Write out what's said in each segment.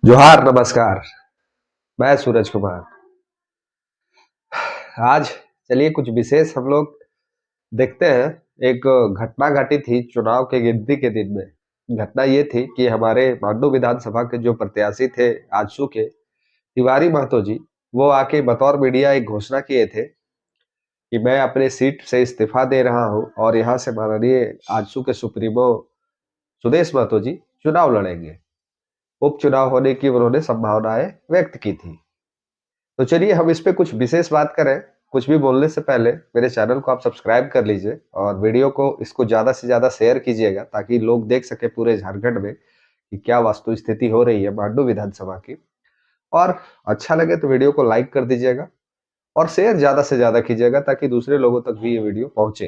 जोहार नमस्कार। मैं सूरज कुमार। आज चलिए कुछ विशेष हम लोग देखते हैं। एक घटना घटी थी चुनाव के गिनती के दिन में। घटना ये थी कि हमारे मांडू विधानसभा के जो प्रत्याशी थे आजसू के तिवारी महतो जी, वो आके बतौर मीडिया एक घोषणा किए थे कि मैं अपने सीट से इस्तीफा दे रहा हूं और यहाँ से माननीय आजसू के सुप्रीमो सुदेश महतो जी चुनाव लड़ेंगे। उपचुनाव होने की उन्होंने संभावनाएं व्यक्त की थी। तो चलिए हम इस पे कुछ विशेष बात करें। कुछ भी बोलने से पहले मेरे चैनल को आप सब्सक्राइब कर लीजिए और वीडियो को इसको ज़्यादा से ज़्यादा शेयर कीजिएगा ताकि लोग देख सके पूरे झारखंड में कि क्या वास्तु स्थिति हो रही है मांडू विधानसभा की। और अच्छा लगे तो वीडियो को लाइक कर दीजिएगा और शेयर ज़्यादा से ज़्यादा कीजिएगा ताकि दूसरे लोगों तक भी ये वीडियो पहुंचे।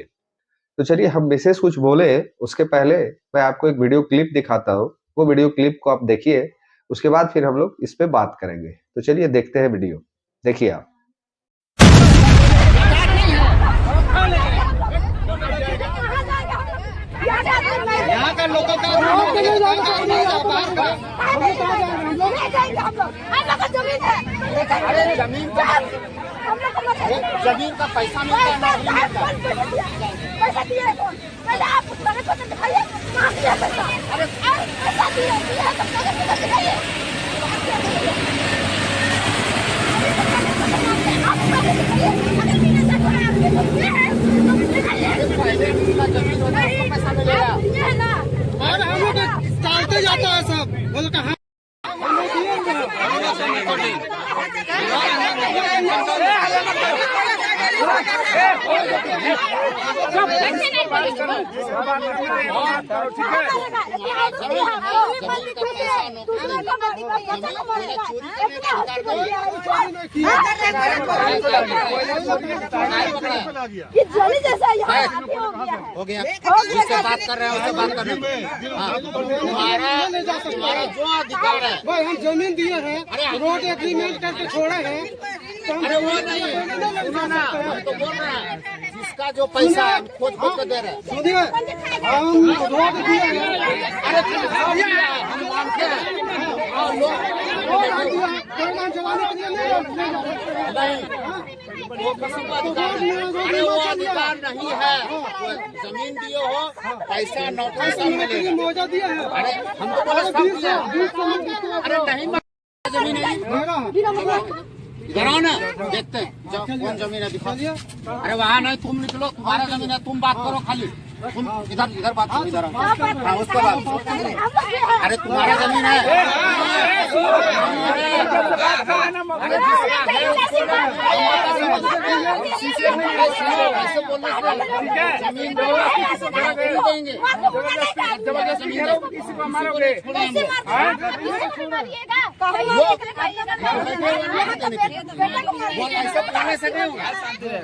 तो चलिए हम विशेष कुछ बोले उसके पहले मैं आपको एक वीडियो क्लिप दिखाता हूँ। वो वीडियो क्लिप को आप देखिए, उसके बाद फिर हम लोग इस पे बात करेंगे। तो चलिए देखते हैं वीडियो, देखिए आप। यहाँ का लोगों का अरे जमीन का पैसा मिलता है, पैसा दिए कौन? पहले आप दिखाइए, अरे पैसा दिए जमीन होता है, उसको पैसा मिलेगा। और हम लोग चालते जाता है सब बोल कहा हो गया। जिससे बात कर रहे हैं उससे बात कर रहे हैं। तुम्हारा जो अधिकार है भाई, हम जमीन दिए हैं, रोड एग्रीमेंट करके छोड़े हैं। अरे वो नहीं, हम तो बोल रहे हैं जिसका जो पैसा हम खोज खोज कर दे रहे हैं। सुनिए, हम रोड दिए हैं, अरे हम मानते हैं वो किसी को अधिकार नहीं, अरे वो अधिकार नहीं है। जमीन दिए हो, पैसा पैसा मिलेगा। अरे हम तो बोले सब दिया, अरे नहीं जमीन है कराओ ना, देखते हैं कौन जमीन है दिखा। अरे वहाँ नहीं, तुम निकलो, तुम्हारा जमीन है, तुम बात करो खाली। तुम इधर बात करो, इधर हाँ उसके बाद। अरे तुम्हारा जमीन है,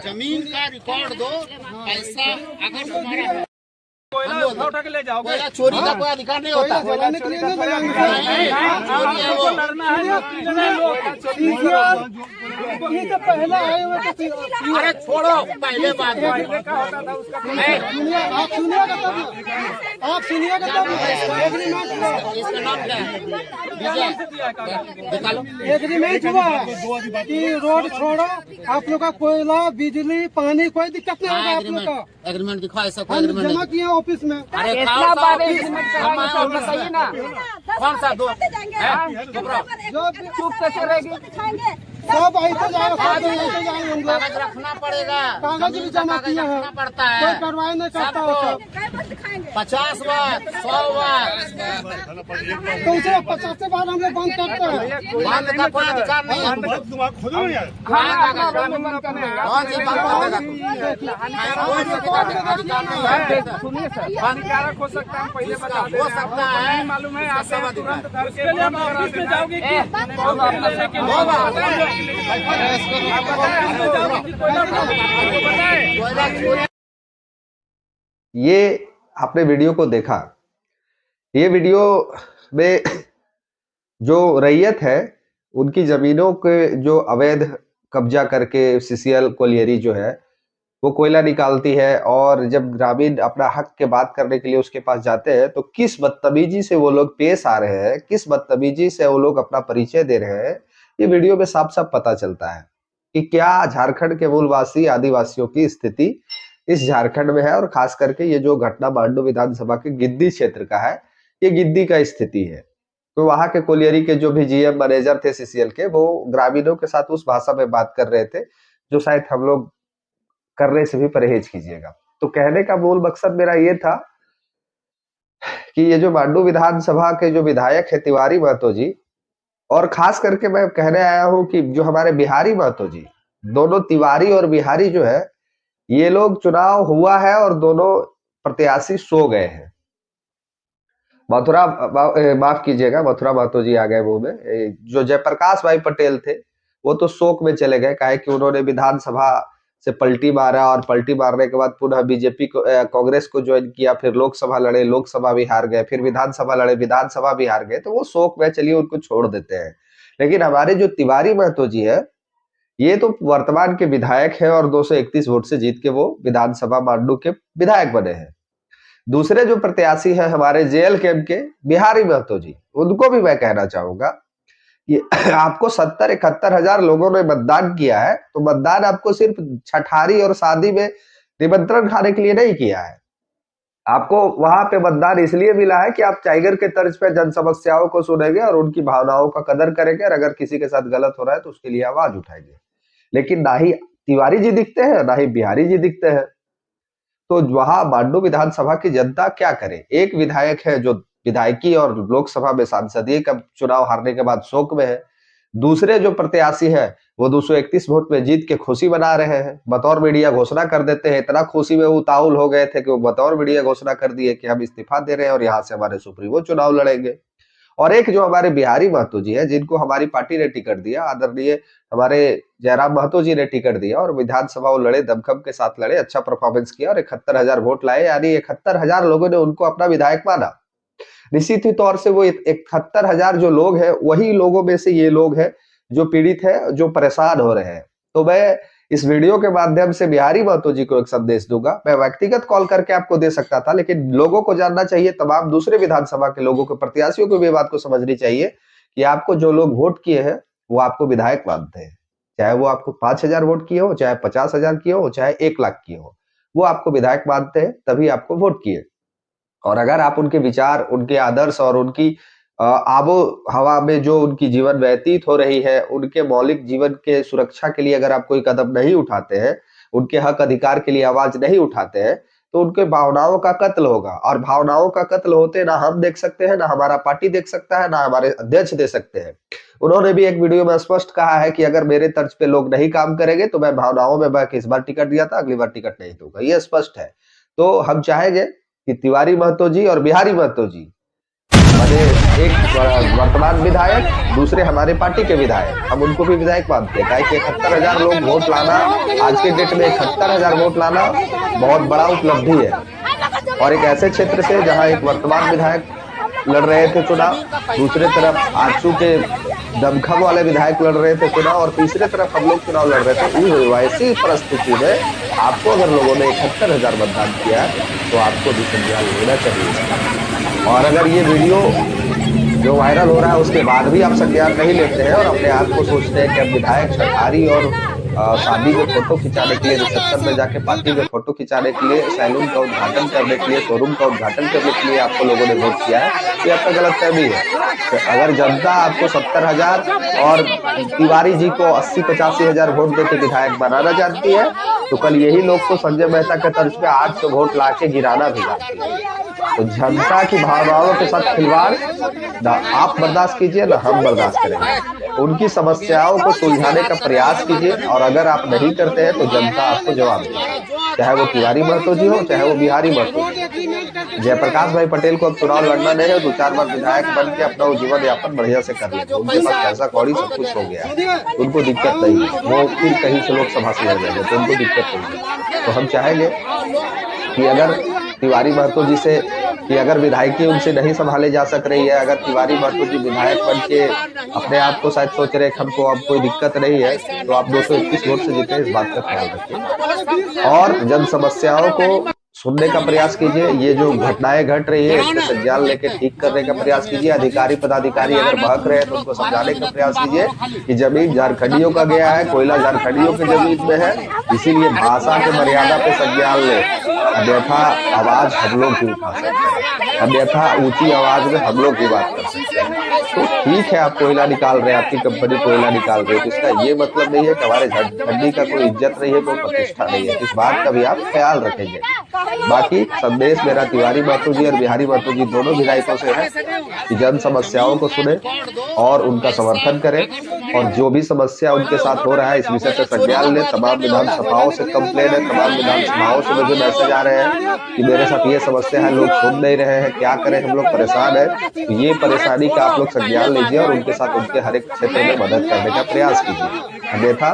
जमीन का रिकॉर्ड दो। पैसा अगर तुम्हारा उठा के ले जाओगे, चोरी का कोई अधिकार नहीं होता। पहले आए हुए, अरे छोड़ो, पहले बात आप सुनिएगा तब। इसका नाम क्या है? एग्रीमेंट हुआ कि रोड छोड़ो, आप लोग का कोयला बिजली पानी कोई दिक्कत नहीं होगा। आप लोग का एग्रीमेंट दिखा, ऐसा कोई एग्रीमेंट जमा किया ऑफिस में। अरे बताइए ना कौन सा दो चुप कैसे रहेगी? सब ऐसे जाएंगे, कागज रखना पड़ेगा, कागज भी जमा किया है, पड़ता है, कोई कार्रवाई नहीं करता हो। 50 बार 100 बार तो उसे 50 बार हम लोग बंद करते हैं। बंद का कोई अधिकार नहीं है। सुनिए सर, हानिकारक हो सकता है, पहले बता हो सकता है, मालूम है आप तुरंत घर के जाओगे ये आपने वीडियो को देखा। ये वीडियो में जो रैयत है उनकी जमीनों के जो अवैध कब्जा करके सीसीएल कोलियरी जो है वो कोयला निकालती है, और जब ग्रामीण अपना हक के बात करने के लिए उसके पास जाते हैं तो किस बदतमीजी से वो लोग पेश आ रहे हैं, किस बदतमीजी से वो लोग अपना परिचय दे रहे हैं, ये वीडियो में साफ साफ पता चलता है कि क्या झारखंड के मूलवासी आदिवासियों की स्थिति इस झारखंड में है। और खास करके ये जो घटना मांडू विधानसभा के गिद्दी क्षेत्र का है, ये गिद्दी का स्थिति है। तो वहां के कोलियरी के जो भी जीएम मैनेजर थे सीसीएल के, वो ग्रामीणों के साथ उस भाषा में बात कर रहे थे जो शायद हम लोग करने से भी परहेज कीजिएगा। तो कहने का मूल मकसद मेरा ये था कि ये जो मांडू विधानसभा के जो विधायक है तिवारी महतो जी, और खास करके मैं कहने आया हूं कि जो हमारे बिहारी महतो जी, दोनों तिवारी और बिहारी जो है, ये लोग चुनाव हुआ है और दोनों प्रत्याशी सो गए हैं। माफ कीजिएगा, मथुरा महतो जी आ गए मुंह में। जो जयप्रकाश भाई पटेल थे वो तो शोक में चले गए, काहे कि उन्होंने विधानसभा से पलटी मारा और पलटी मारने के बाद पुनः बीजेपी को कांग्रेस को ज्वाइन किया, फिर लोकसभा लड़े, लोकसभा भी हार गए, फिर विधानसभा लड़े, विधानसभा भी हार गए। तो वो शोक में, चलिए उनको छोड़ देते हैं। लेकिन हमारे जो तिवारी महतो जी है, ये तो वर्तमान के विधायक है और 231 वोट से जीत के वो विधानसभा मांडू के विधायक बने हैं। दूसरे जो प्रत्याशी हैं हमारे जेएल कैंप के बिहारी महतो जी, उनको भी मैं कहना चाहूंगा कि आपको 70-71 हजार लोगों ने मतदान किया है, तो मतदान आपको सिर्फ छठारी और शादी में निमंत्रण खाने के लिए नहीं किया है। आपको वहां पे मतदान इसलिए मिला है कि आप टाइगर के तर्ज पे जन समस्याओं को सुनेंगे और उनकी भावनाओं का कदर करेंगे, और अगर किसी के साथ गलत हो रहा है तो उसके लिए आवाज उठाएंगे। लेकिन ना ही तिवारी जी दिखते हैं, ना ही बिहारी जी दिखते हैं। तो वहां मांडू विधानसभा की जनता क्या करे? एक विधायक है जो विधायकी और लोकसभा में सांसदीय का चुनाव हारने के बाद शोक में है। दूसरे जो प्रत्याशी है वो 231 वोट में जीत के खुशी मना रहे हैं, बतौर मीडिया घोषणा कर देते हैं। इतना खुशी में उतावल हो गए थे कि वो बतौर मीडिया घोषणा कर दिए कि हम इस्तीफा दे रहे हैं और यहाँ से हमारे सुप्रीमो चुनाव लड़ेंगे। और एक जो हमारे बिहारी महतो जी है, जिनको हमारी पार्टी ने टिकट दिया, आदरणीय हमारे जयराम महतो जी ने टिकट दिया, और विधानसभा वो लड़े, दमखम के साथ लड़े, अच्छा परफॉर्मेंस किया और 71,000 वोट लाए, यानी 71,000 लोगों ने उनको अपना विधायक माना। निश्चित ही तौर से वो 71,000 जो लोग हैं, वही लोगों में से ये लोग हैं जो पीड़ित है, जो परेशान हो रहे हैं। तो मैं इस वीडियो के माध्यम से बिहारी महतो जी को एक संदेश दूंगा। मैं व्यक्तिगत कॉल करके आपको दे सकता था, लेकिन लोगों को जानना चाहिए, तमाम दूसरे विधानसभा के लोगों को, प्रत्याशियों को भी बात को समझनी चाहिए कि आपको जो लोग वोट किए हैं वो आपको विधायक मानते हैं। चाहे वो आपको 5,000 वोट किए हो, चाहे 50,000 किए हो, चाहे 1 लाख किए हो, वो आपको विधायक मानते हैं, तभी आपको वोट किए। और अगर आप उनके विचार, उनके आदर्श और उनकी आबो हवा में जो उनकी जीवन व्यतीत हो रही है, उनके मौलिक जीवन के सुरक्षा के लिए अगर आप कोई कदम नहीं उठाते हैं, उनके हक अधिकार के लिए आवाज नहीं उठाते हैं, तो उनके भावनाओं का कत्ल होगा। और भावनाओं का कत्ल होते ना हम देख सकते हैं, ना हमारा पार्टी देख सकता है, ना हमारे अध्यक्ष दे सकते हैं। उन्होंने भी एक वीडियो में स्पष्ट कहा है कि अगर मेरे तर्ज पे लोग नहीं काम करेंगे तो मैं भावनाओं में बह के इस बार टिकट दिया था, अगली बार टिकट नहीं दूंगा, ये स्पष्ट है। तो हम चाहेंगे कि तिवारी महतो जी और बिहारी महतो जी, माने एक वर्तमान विधायक, दूसरे हमारे पार्टी के विधायक, हम उनको भी विधायक मानते हैं। कि 71,000 लोग वोट लाना, आज के डेट में 71,000 वोट लाना बहुत बड़ा उपलब्धि है। और एक ऐसे क्षेत्र से जहां एक वर्तमान विधायक लड़ रहे थे चुनाव, दूसरे तरफ आजसू के दमखम वाले विधायक लड़ रहे थे चुनाव, और तीसरे तरफ हम लोग चुनाव लड़ रहे थे। वैसी परिस्थिति में आपको अगर लोगों ने 71,000 मतदान किया तो आपको भी संज्ञान लेना चाहिए। और अगर ये वीडियो जो वायरल हो रहा है उसके बाद भी आप संज्ञान नहीं लेते हैं और अपने आप को सोचते हैं कि अब विधायक सरकारी और शादी में फोटो खिंचाने के लिए, रिसेप्शन में जाके पार्टी में फोटो खिंचाने के लिए, सैलून का उद्घाटन करने के लिए, शोरूम का उद्घाटन करने के लिए आपको लोगों ने वोट किया है, ये आपका गलतफहमी है। तो अगर जनता आपको 70,000 और तिवारी जी को 80-85 हजार वोट देकर विधायक बनाना चाहती है, तो कल यही लोग को संजय मेहता के तर्ज पे 800 वोट लाके गिराना भी चाहती है। तो जनता की भावनाओं के साथ खिलवाड़ ना आप बर्दाश्त कीजिए, ना हम बर्दाश्त करेंगे। उनकी समस्याओं को सुलझाने का प्रयास कीजिए, और अगर आप नहीं करते हैं तो जनता आपको जवाब देगी, चाहे वो तिवारी महतो जी हो, चाहे वो बिहारी महतो जी। जयप्रकाश भाई पटेल को अब चुनाव लड़ना नहीं है, 2-4 बार विधायक बन के अपना जीवन यापन बढ़िया से कर लेंगे। उनके पास पैसा कौड़ी सब कुछ हो गया, उनको दिक्कत नहीं, वो फिर कहीं से लोकसभा से लड़ लेंगे तो उनको दिक्कत नहीं है। तो हम चाहेंगे कि अगर तिवारी महतो जी से कि अगर विधायकी उनसे नहीं संभाले जा सक रही है, अगर तिवारी महतो जी विधायक बन के अपने आप को शायद सोच रहे कि हमको अब कोई दिक्कत नहीं है, तो आप 221 वोट से जीते, इस बात का ख्याल रखिए और जन समस्याओं को सुनने का प्रयास कीजिए। ये जो घटनाएं घट रही है इसका संज्ञान लेके ठीक करने का प्रयास कीजिए। अधिकारी पदाधिकारी अगर बहक रहे हैं तो उनको समझाने का प्रयास कीजिए कि जमीन झारखंडियों का गया है, कोयला झारखंडियों की जमीन में है, इसीलिए भाषा के मर्यादा पे संज्ञान ले, अन्यथा आवाज हम लोग की उठा सकते हैं, अन्यथा ऊंची आवाज में हम लोग की बात कर सकते हैं। तो ठीक है, आप कोयला निकाल रहे हैं, आपकी कंपनी कोयला निकाल रही है, तो इसका ये मतलब नहीं है कि हमारे झारखंडी का कोई इज्जत नहीं है, कोई प्रतिष्ठा नहीं है। इस बात का भी आप ख्याल रखेंगे। बाकी संदेश मेरा तिवारी महतो जी और बिहारी महतो जी दोनों विधायकों से है कि जन समस्याओं को सुने और उनका समर्थन करें और जो भी समस्या उनके साथ हो रहा है इस विषय पर संज्ञान लें। तमाम विधानसभाओं से कंप्लेन है, तमाम विधानसभाओं से मुझे मैसेज आ रहे हैं कि मेरे साथ ये समस्या है, लोग सुन नहीं रहे हैं, क्या करें, हम लोग परेशान है। तो ये परेशानी का आप लोग संज्ञान लीजिए और उनके साथ उनके हर एक क्षेत्र में मदद करने का प्रयास कीजिए। अन्यथा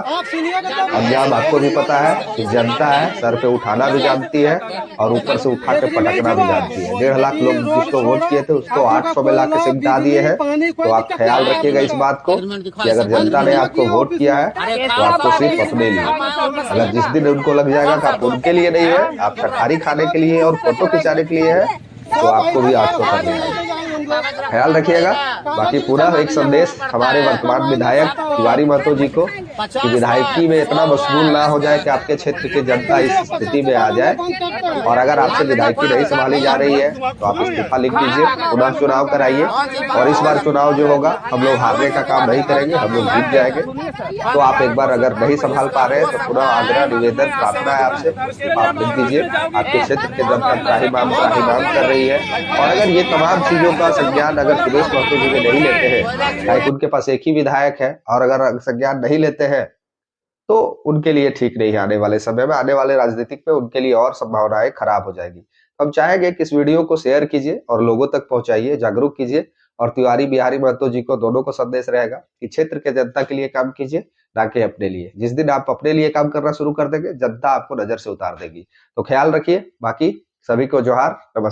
अंजाम आपको भी पता है कि जनता है, सर पे उठाना भी जानती है और ऊपर से उठा के पटकना भी जानती है। 1.5 लाख लोग जिसको वोट किए थे उसको 800 में लाके सिमटा दिए हैं। तो आप ख्याल रखिएगा इस बात को कि अगर जनता ने आपको वोट किया है तो आपको सिर्फ अपने लिए, अगर जिस दिन उनको लग जाएगा कि आप उनके लिए नहीं है, आप चटारी खाने के लिए और फोटो खिंचाने के लिए है, तो आपको भी 800 करना है। ख्याल रखिएगा। बाकी पूरा एक संदेश हमारे वर्तमान विधायक तिवारी महतो जी को कि विधायकी में इतना मशगूल ना हो जाए कि आपके क्षेत्र की जनता इस स्थिति में आ जाए, और अगर आपसे विधायकी नहीं संभाली जा रही है तो आप इस्तीफा लिख दीजिए, पुनः चुनाव कराइए और इस बार चुनाव जो होगा हम लोग हारने का काम नहीं करेंगे, हम लोग जीत जाएंगे। तो आप एक बार अगर नहीं संभाल पा रहे हैं तो पुनः आग्रह निवेदन प्रार्थना है आपसे, इस्तीफा आप लिख दीजिए। आपके क्षेत्र के जनता त्राहिमाम कर रही है और अगर ये तमाम चीजों का संज्ञान अगर सुरेश महतो जी नहीं लेते हैं, शायद उनके पास एक ही विधायक है और अगर संज्ञान नहीं लेते हैं तो उनके लिए ठीक नहीं है। आने वाले समय में, आने वाले राजनीतिक में उनके लिए और संभावनाएं खराब हो जाएगी। हम चाहेंगे कि इस वीडियो को शेयर कीजिए और लोगों तक पहुंचाइए, जागरूक कीजिए और तिवारी बिहारी महतो जी को दोनों को संदेश रहेगा कि क्षेत्र के जनता के लिए काम कीजिए, ना कि अपने लिए। जिस दिन आप अपने लिए काम करना शुरू कर देंगे जनता आपको नजर से उतार देगी। तो ख्याल रखिए। बाकी सभी को जोहार, नमस्कार।